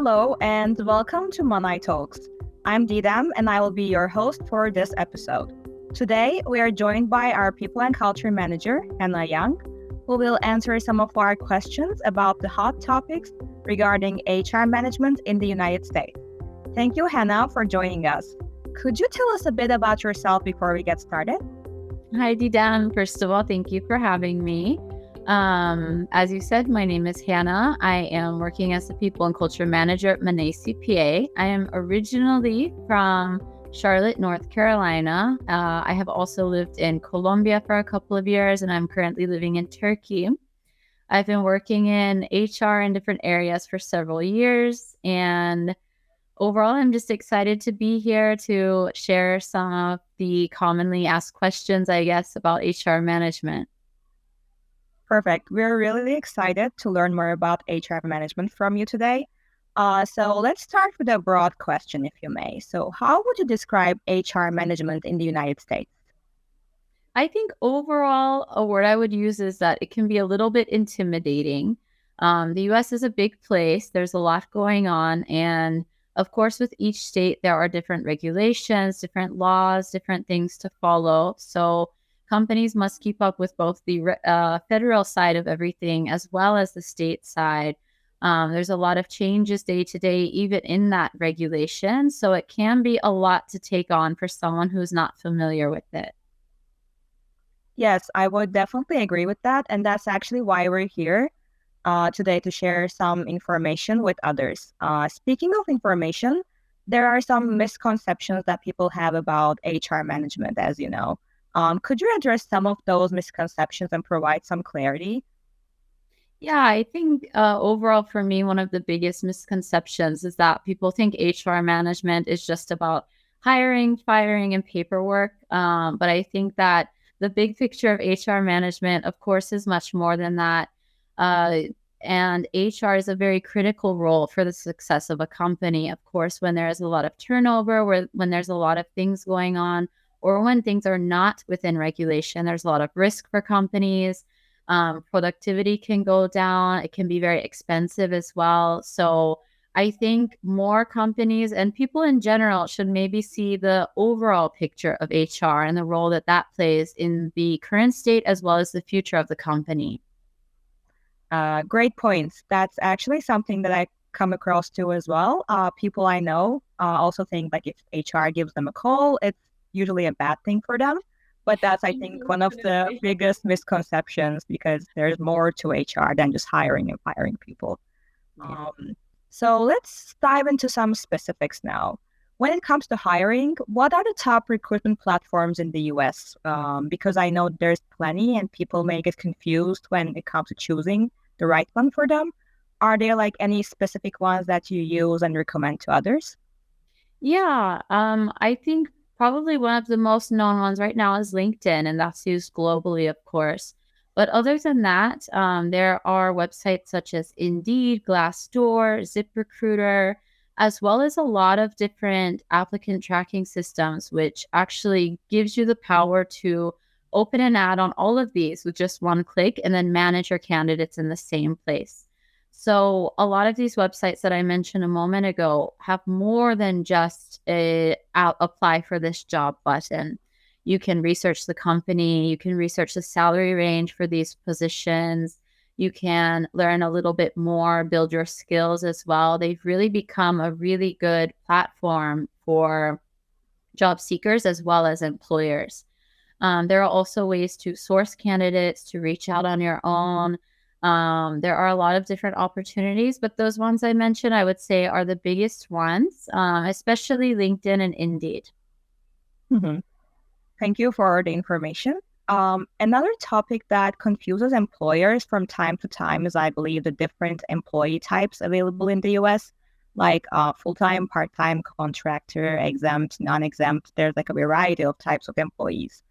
Hello and welcome to Manay Talks. I'm Didam and I will be your host for this episode. Today, we are joined by our People and Culture Manager, Hannah Young, who will answer some of our questions about the hot topics regarding HR management in the United States. Thank you, Hannah, for joining us. Could you tell us a bit about yourself before we get started? Hi, Didam. First of all, thank you for having me. As you said, my name is Hannah. I am working as the People and Culture Manager at Manay CPA. I am originally from Charlotte, North Carolina. I have also lived in Colombia for a couple of years, and I'm currently living in Turkey. I've been working in HR in different areas for several years, and overall, I'm just excited to be here to share some of the commonly asked questions, I guess, about HR management. Perfect. We're really excited to learn more about HR management from you today. So let's start with a broad question, if you may. So how would you describe HR management in the United States? I think overall, a word I would use is that it can be a little bit intimidating. The US is a big place, there's a lot going on. And of course, with each state, there are different regulations, different laws, different things to follow. So companies must keep up with both the federal side of everything as well as the state side. There's a lot of changes day to day, even in that regulation. So it can be a lot to take on for someone who's not familiar with it. Yes, I would definitely agree with that. And that's actually why we're here today to share some information with others. Speaking of information, there are some misconceptions that people have about HR management, as you know. Could you address some of those misconceptions and provide some clarity? Yeah, I think overall for me, one of the biggest misconceptions is that people think HR management is just about hiring, firing, and paperwork. But I think that the big picture of HR management, of course, is much more than that. Uh, and HR is a very critical role for the success of a company. Of course, when there is a lot of turnover, when there's a lot of things going on, or when things are not within regulation, there's a lot of risk for companies. Productivity can go down. It can be very expensive as well. So I think more companies and people in general should maybe see the overall picture of HR and the role that that plays in the current state as well as the future of the company. Great points. That's actually something that I come across too as well. People I know also think like if HR gives them a call, it's usually a bad thing for them. But that's, I think, one of the biggest misconceptions because there's more to HR than just hiring and firing people. Yeah. So let's dive into some specifics now. When it comes to hiring, what are the top recruitment platforms in the US? Because I know there's plenty and people may get confused when it comes to choosing the right one for them. Are there like any specific ones that you use and recommend to others? Yeah, I think probably one of the most known ones right now is LinkedIn, and that's used globally, of course. But other than that, there are websites such as Indeed, Glassdoor, ZipRecruiter, as well as a lot of different applicant tracking systems, which actually gives you the power to open an ad on all of these with just one click and then manage your candidates in the same place. So a lot of these websites that I mentioned a moment ago have more than just a apply for this job button. You can research the company, you can research the salary range for these positions. You can learn a little bit more, build your skills as well. They've really become a really good platform for job seekers as well as employers. There are also ways to source candidates, to reach out on your own. There are a lot of different opportunities, but those ones I mentioned, I would say, are the biggest ones, especially LinkedIn and Indeed. Mhm. Thank you for the information. Another topic that confuses employers from time to time is, I believe, the different employee types available in the US, like full-time, part-time, contractor, exempt, non-exempt. There's like a variety of types of employees.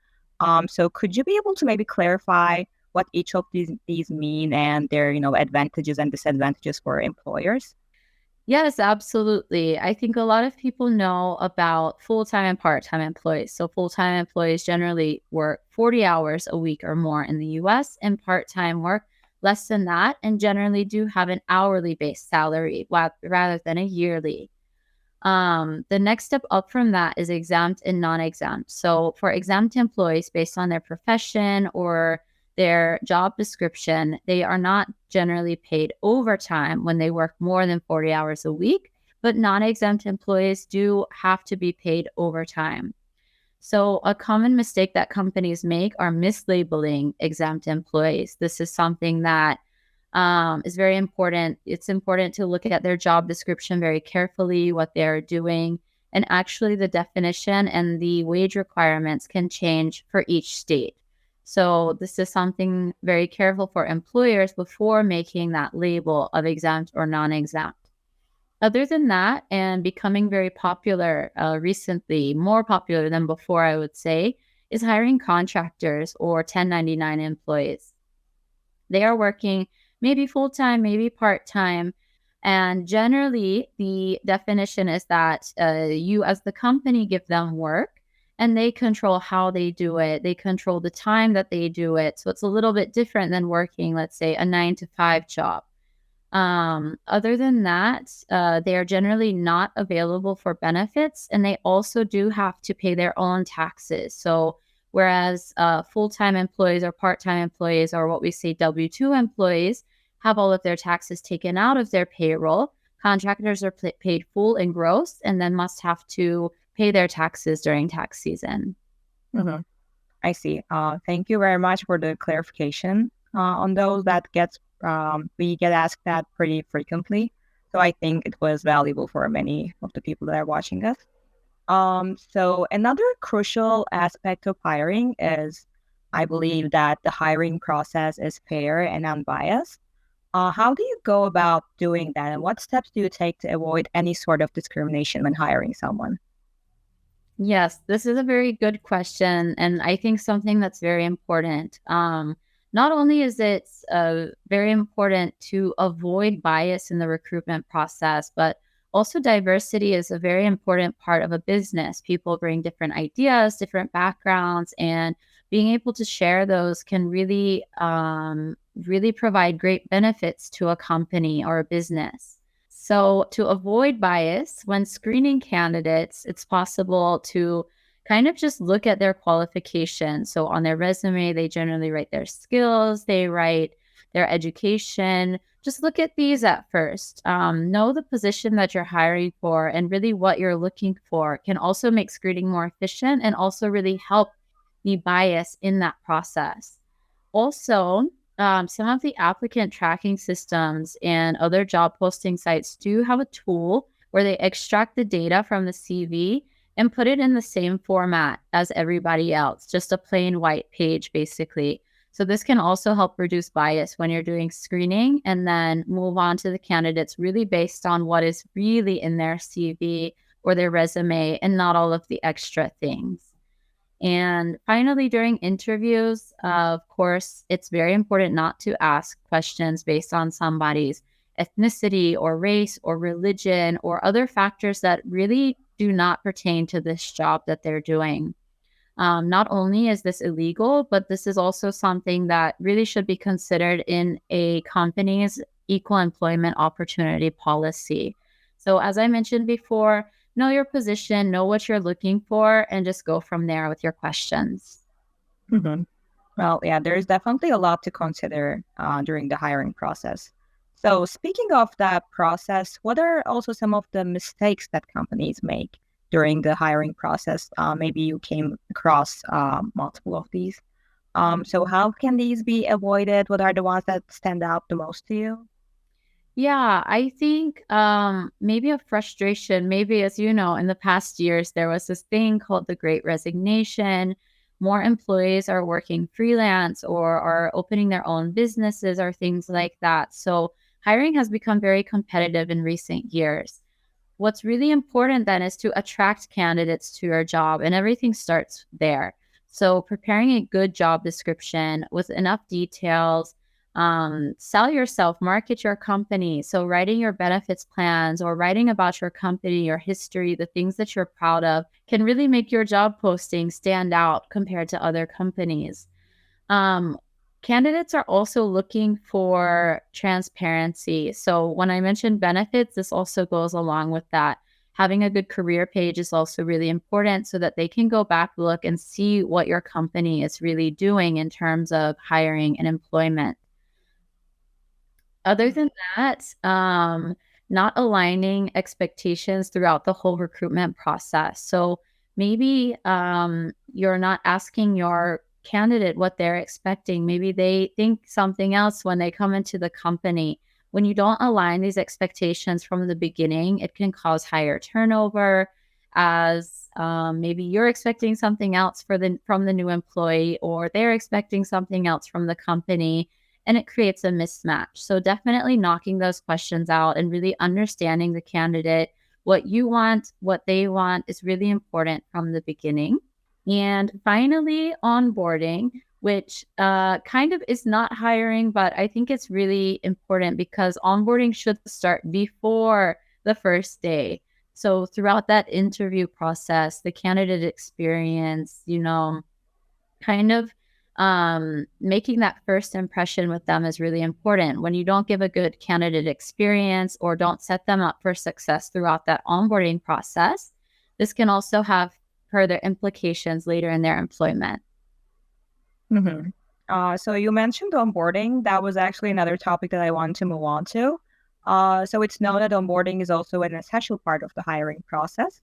So could you be able to maybe clarify what each of these mean and their, advantages and disadvantages for employers? Yes, absolutely. I think a lot of people know about full-time and part-time employees. So full-time employees generally work 40 hours a week or more in the US, and part-time work less than that and generally do have an hourly based salary rather than a yearly. The next step up from that is exempt and non-exempt. So for exempt employees, based on their profession or their job description, they are not generally paid overtime when they work more than 40 hours a week, but non-exempt employees do have to be paid overtime. So a common mistake that companies make are mislabeling exempt employees. This is something that is very important. It's important to look at their job description very carefully, what they're doing. And actually, the definition and the wage requirements can change for each state. So, this is something very careful for employers before making that label of exempt or non exempt. Other than that, and becoming very popular recently, more popular than before, I would say, is hiring contractors or 1099 employees. They are working maybe full time, maybe part time. And generally, the definition is that you, as the company, give them work and they control how they do it. They control the time that they do it. So it's a little bit different than working, let's say, a 9 to 5 job. Other than that, they are generally not available for benefits, and they also do have to pay their own taxes. So, whereas full-time employees or part-time employees, or what we say W-2 employees, have all of their taxes taken out of their payroll, contractors are paid full and gross, and then must have to pay their taxes during tax season. Mm-hmm. I see. Thank you very much for the clarification on those. We get asked that pretty frequently, so I think it was valuable for many of the people that are watching us. So another crucial aspect of hiring is, I believe, that the hiring process is fair and unbiased. How do you go about doing that, and what steps do you take to avoid any sort of discrimination when hiring someone? Yes, this is a very good question, and I think something that's very important. Not only is it very important to avoid bias in the recruitment process, but also diversity is a very important part of a business. People bring different ideas, different backgrounds, and being able to share those can really provide great benefits to a company or a business. So, to avoid bias, when screening candidates, it's possible to kind of just look at their qualifications. So, on their resume, they generally write their skills, they write their education. Just look at these at first. Know the position that you're hiring for and really what you're looking for can also make screening more efficient and also really help the bias in that process. Also, some of the applicant tracking systems and other job posting sites do have a tool where they extract the data from the CV and put it in the same format as everybody else, just a plain white page, basically. So this can also help reduce bias when you're doing screening and then move on to the candidates really based on what is really in their CV or their resume and not all of the extra things. And finally, during interviews, of course, it's very important not to ask questions based on somebody's ethnicity or race or religion or other factors that really do not pertain to this job that they're doing. Not only is this illegal, but this is also something that really should be considered in a company's equal employment opportunity policy. So, as I mentioned before, know your position, know what you're looking for, and just go from there with your questions. Mhm. Well, yeah, there's definitely a lot to consider during the hiring process. So, speaking of that process, what are also some of the mistakes that companies make during the hiring process? Maybe you came across multiple of these. So, how can these be avoided? What are the ones that stand out the most to you? Yeah, I think maybe a frustration, maybe as you know, in the past years, there was this thing called the Great Resignation. More employees are working freelance or are opening their own businesses or things like that. So hiring has become very competitive in recent years. What's really important then is to attract candidates to your job, and everything starts there. So, preparing a good job description with enough details, sell yourself, market your company. So, writing your benefits plans or writing about your company, your history, the things that you're proud of can really make your job posting stand out compared to other companies. Um, Candidates are also looking for transparency. So when I mentioned benefits, this also goes along with that. Having a good career page is also really important so that they can go back, look, and see what your company is really doing in terms of hiring and employment. Other than that, not aligning expectations throughout the whole recruitment process. So maybe you're not asking your candidate what they're expecting. Maybe they think something else when they come into the company. When you don't align these expectations from the beginning, it can cause higher turnover, as maybe you're expecting something else from the new employee, or they're expecting something else from the company, and it creates a mismatch. So definitely knocking those questions out and really understanding the candidate, what you want, what they want, is really important from the beginning. And finally, onboarding, which kind of is not hiring, but I think it's really important because onboarding should start before the first day. So throughout that interview process, the candidate experience, kind of making that first impression with them is really important. When you don't give a good candidate experience or don't set them up for success throughout that onboarding process, this can also have further implications later in their employment. Mm-hmm. So you mentioned onboarding. That was actually another topic that I want to move on to. So it's known that onboarding is also an essential part of the hiring process.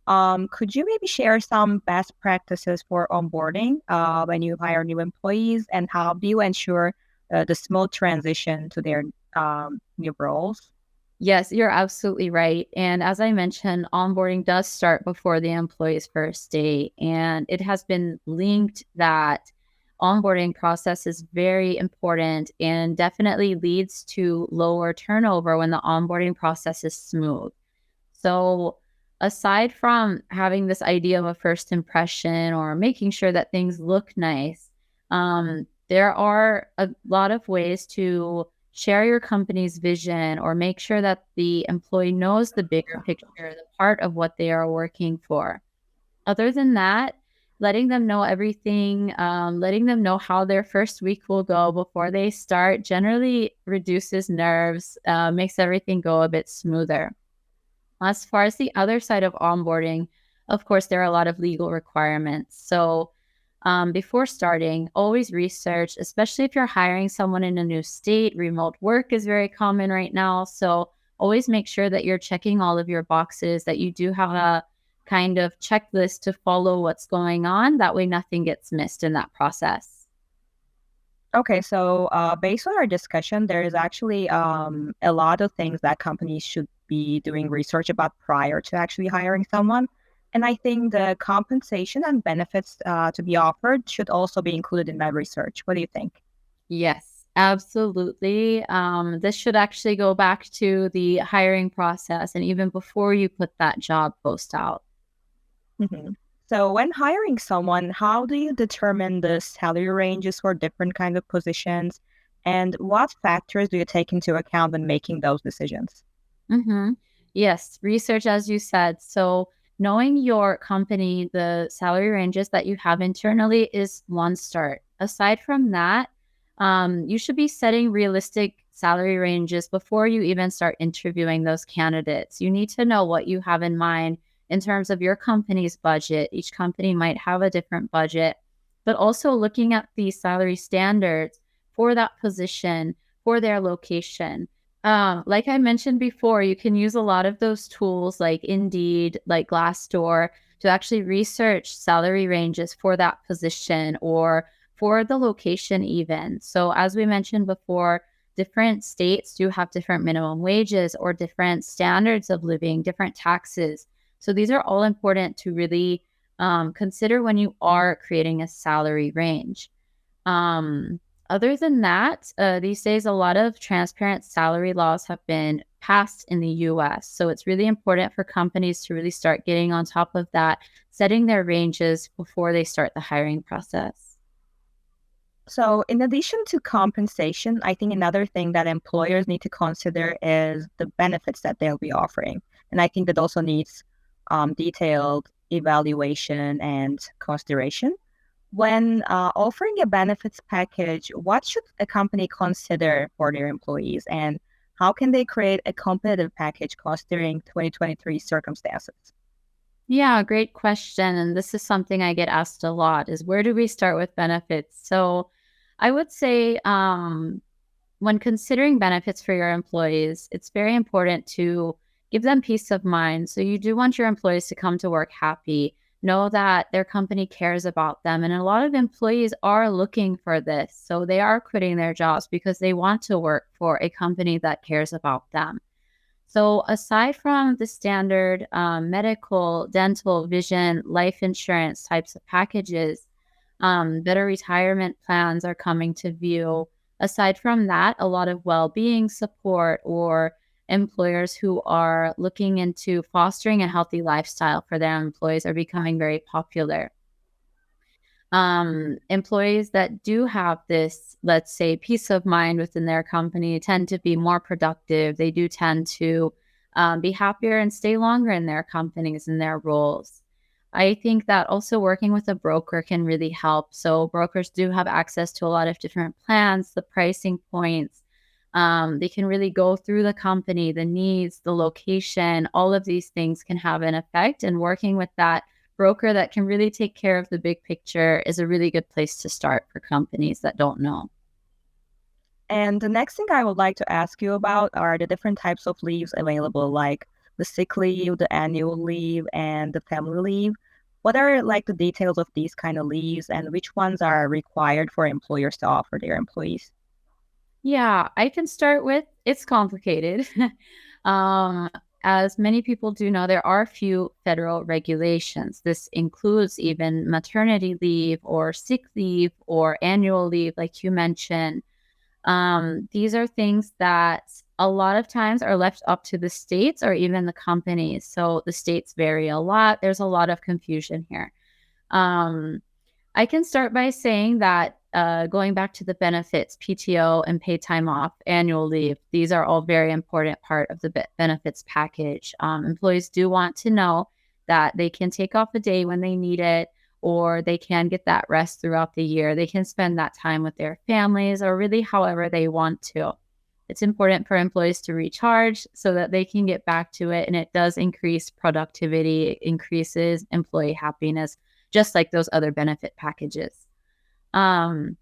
Could you maybe share some best practices for onboarding when you hire new employees, and how do you ensure the smooth transition to their new roles? Yes, you're absolutely right. And as I mentioned, onboarding does start before the employee's first day. And it has been linked that onboarding process is very important and definitely leads to lower turnover when the onboarding process is smooth. So, aside from having this idea of a first impression or making sure that things look nice, there are a lot of ways to share your company's vision or make sure that the employee knows the bigger picture, the part of what they are working for. Other than that, letting them know everything, letting them know how their first week will go before they start generally reduces nerves, makes everything go a bit smoother. As far as the other side of onboarding, of course, there are a lot of legal requirements. So, before starting, always research, especially if you're hiring someone in a new state. Remote work is very common right now. So, always make sure that you're checking all of your boxes, that you do have a kind of checklist to follow what's going on. That way, nothing gets missed in that process. Okay, so based on our discussion, there is actually a lot of things that companies should be doing research about prior to actually hiring someone. And I think the compensation and benefits to be offered should also be included in that research. What do you think? Yes, absolutely. This should actually go back to the hiring process and even before you put that job post out. Hmm. So when hiring someone, how do you determine the salary ranges for different kinds of positions? And what factors do you take into account when making those decisions? Mm-hmm. Yes, research, as you said. So, knowing your company, the salary ranges that you have internally is one start. Aside from that, you should be setting realistic salary ranges before you even start interviewing those candidates. You need to know what you have in mind in terms of your company's budget. Each company might have a different budget, but also looking at the salary standards for that position, for their location. Like I mentioned before, you can use a lot of those tools like Indeed, like Glassdoor, to actually research salary ranges for that position or for the location, even. So, as we mentioned before, different states do have different minimum wages or different standards of living, different taxes. So, these are all important to really consider when you are creating a salary range. Um, Other than that, these days, a lot of transparent salary laws have been passed in the US. So it's really important for companies to really start getting on top of that, setting their ranges before they start the hiring process. So, in addition to compensation, I think another thing that employers need to consider is the benefits that they'll be offering. And I think that also needs detailed evaluation and consideration. When offering a benefits package, what should a company consider for their employees, and how can they create a competitive package considering 2023 circumstances? Yeah, great question. And this is something I get asked a lot is where do we start with benefits? So I would say when considering benefits for your employees, it's very important to give them peace of mind. So you do want your employees to come to work happy, know that their company cares about them. And a lot of employees are looking for this. So they are quitting their jobs because they want to work for a company that cares about them. So, aside from the standard medical, dental, vision, life insurance types of packages, better retirement plans are coming to view. Aside from that, a lot of well being support or employers who are looking into fostering a healthy lifestyle for their employees are becoming very popular. Employees that do have this, let's say, peace of mind within their company tend to be more productive. They do tend to be happier and stay longer in their companies and their roles. I think that also working with a broker can really help. So brokers do have access to a lot of different plans, the pricing points. They can really go through the company, the needs, the location, all of these things can have an effect. And working with that broker that can really take care of the big picture is a really good place to start for companies that don't know. And the next thing I would like to ask you about are the different types of leaves available, like the sick leave, the annual leave, and the family leave. What are like the details of these kind of leaves and which ones are required for employers to offer their employees? Yeah, I can start with it's complicated. um, as many people do know, there are a few federal regulations. This includes even maternity leave or sick leave or annual leave, like you mentioned. These are things that a lot of times are left up to the states or even the companies. So the states vary a lot. There's a lot of confusion here. Um, I can start by saying that going back to the benefits, PTO and paid time off, annual leave, these are all very important part of the benefits package. Employees do want to know that they can take off a day when they need it, or they can get that rest throughout the year. They can spend that time with their families or really however they want to. It's important for employees to recharge so that they can get back to it. And it does increase productivity, it increases employee happiness, just like those other benefit packages. Um,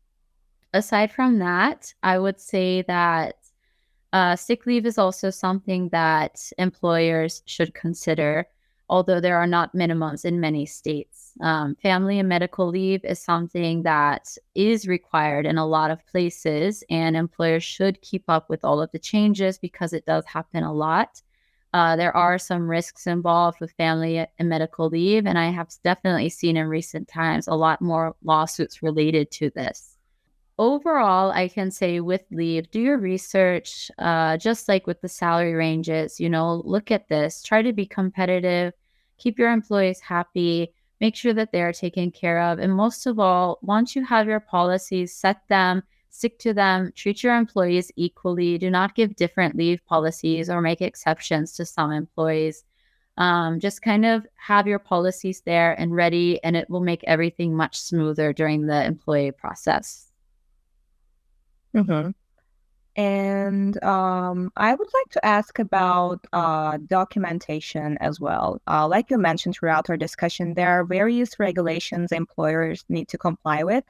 Aside from that, I would say that sick leave is also something that employers should consider, although there are not minimums in many states. Family and medical leave is something that is required in a lot of places, and employers should keep up with all of the changes because it does happen a lot. There are some risks involved with family and medical leave, and I have definitely seen in recent times a lot more lawsuits related to this. Overall, I can say with leave, do your research, just like with the salary ranges, look at this, try to be competitive, keep your employees happy, make sure that they're taken care of. And most of all, once you have your policies, set them, stick to them, treat your employees equally. Do not give different leave policies or make exceptions to some employees. Just kind of have your policies there and ready, and it will make everything much smoother during the employee process. Mhm. And I would like to ask about documentation as well. Like you mentioned throughout our discussion, there are various regulations employers need to comply with,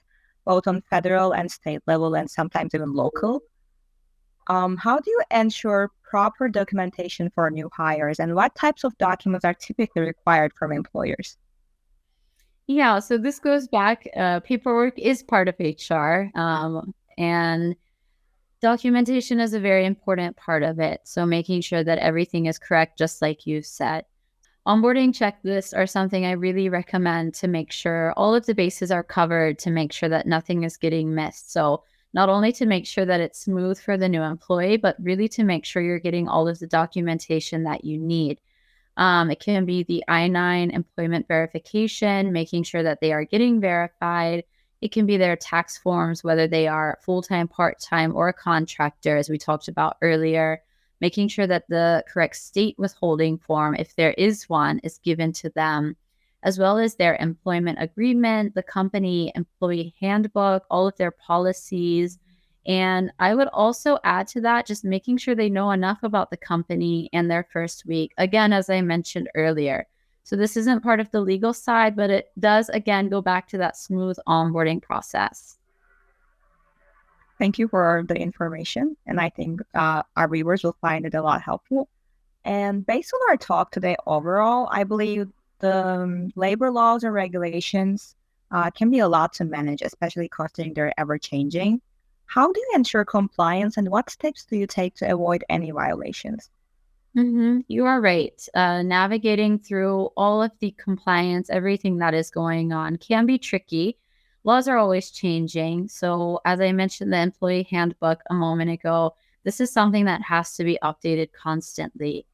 both on federal and state level, and sometimes even local. How do you ensure proper documentation for new hires, and what types of documents are typically required from employers? Yeah, so this goes back. Paperwork is part of HR, and documentation is a very important part of it. So making sure that everything is correct, just like you said. Onboarding checklists are something I really recommend to make sure all of the bases are covered, to make sure that nothing is getting missed. So not only to make sure that it's smooth for the new employee, but really to make sure you're getting all of the documentation that you need. It can be the I-9 employment verification, making sure that they are getting verified. It can be their tax forms, whether they are full-time, part-time, or a contractor, as we talked about earlier, making sure that the correct state withholding form, if there is one, is given to them, as well as their employment agreement, the company employee handbook, all of their policies. And I would also add to that just making sure they know enough about the company and their first week. Again, as I mentioned earlier. So this isn't part of the legal side, but it does, again, go back to that smooth onboarding process. Thank you for the information. And I think our viewers will find it a lot helpful. And based on our talk today overall, I believe the labor laws and regulations can be a lot to manage, especially considering they're ever changing. How do you ensure compliance and what steps do you take to avoid any violations? You are right. Navigating through all of the compliance, everything that is going on can be tricky. Laws are always changing. So, as I mentioned, the employee handbook a moment ago, this is something that has to be updated constantly.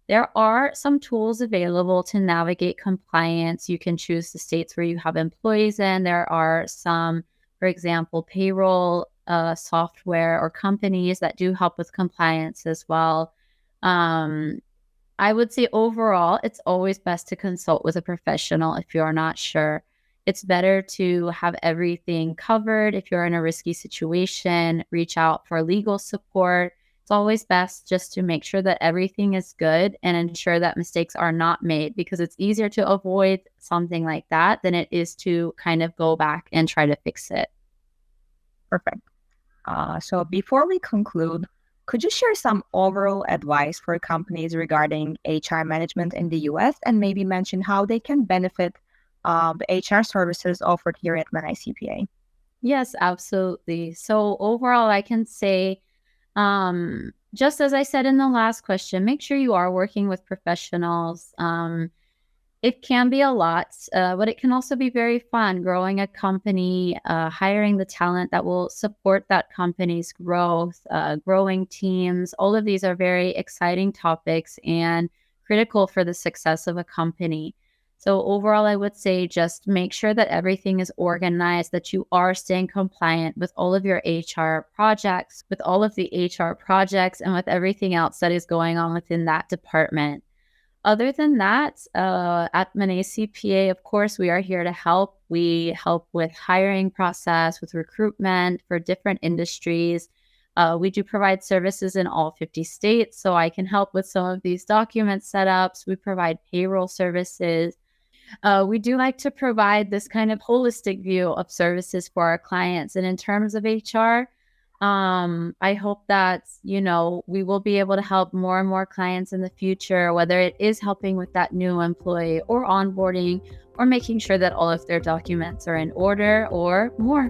There are some tools available to navigate compliance. You can choose the states where you have employees in. There are some, for example, payroll software or companies that do help with compliance as well. Um, I would say overall, it's always best to consult with a professional if you're not sure. It's better to have everything covered. If you're in a risky situation, reach out for legal support. It's always best just to make sure that everything is good and ensure that mistakes are not made, because it's easier to avoid something like that than it is to kind of go back and try to fix it. Perfect. So before we conclude, could you share some overall advice for companies regarding HR management in the US and maybe mention how they can benefit the HR services offered here at Manay CPA? Yes, absolutely. So overall, I can say, just as I said in the last question, make sure you are working with professionals. It can be a lot, but it can also be very fun growing a company, hiring the talent that will support that company's growth, growing teams. All of these are very exciting topics and critical for the success of a company. So overall, I would say just make sure that everything is organized, that you are staying compliant with all of your HR projects, with all of the HR projects, and with everything else that is going on within that department. Other than that, at Manay CPA, of course, we are here to help. We help with hiring process, with recruitment for different industries. We do provide services in all 50 states, so I can help with some of these document setups. We provide payroll services. We do like to provide this kind of holistic view of services for our clients. And in terms of HR, I hope that, we will be able to help more and more clients in the future, whether it is helping with that new employee or onboarding or making sure that all of their documents are in order or more.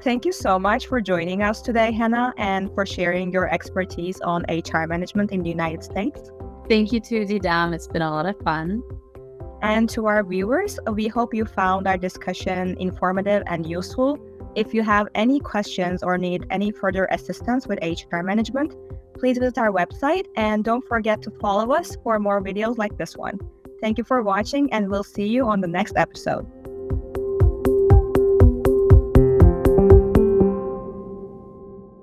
Thank you so much for joining us today, Hannah, and for sharing your expertise on HR management in the United States. Thank you too, Didam. It's been a lot of fun. And to our viewers, we hope you found our discussion informative and useful. If you have any questions or need any further assistance with HR management, please visit our website and don't forget to follow us for more videos like this one. Thank you for watching and we'll see you on the next episode.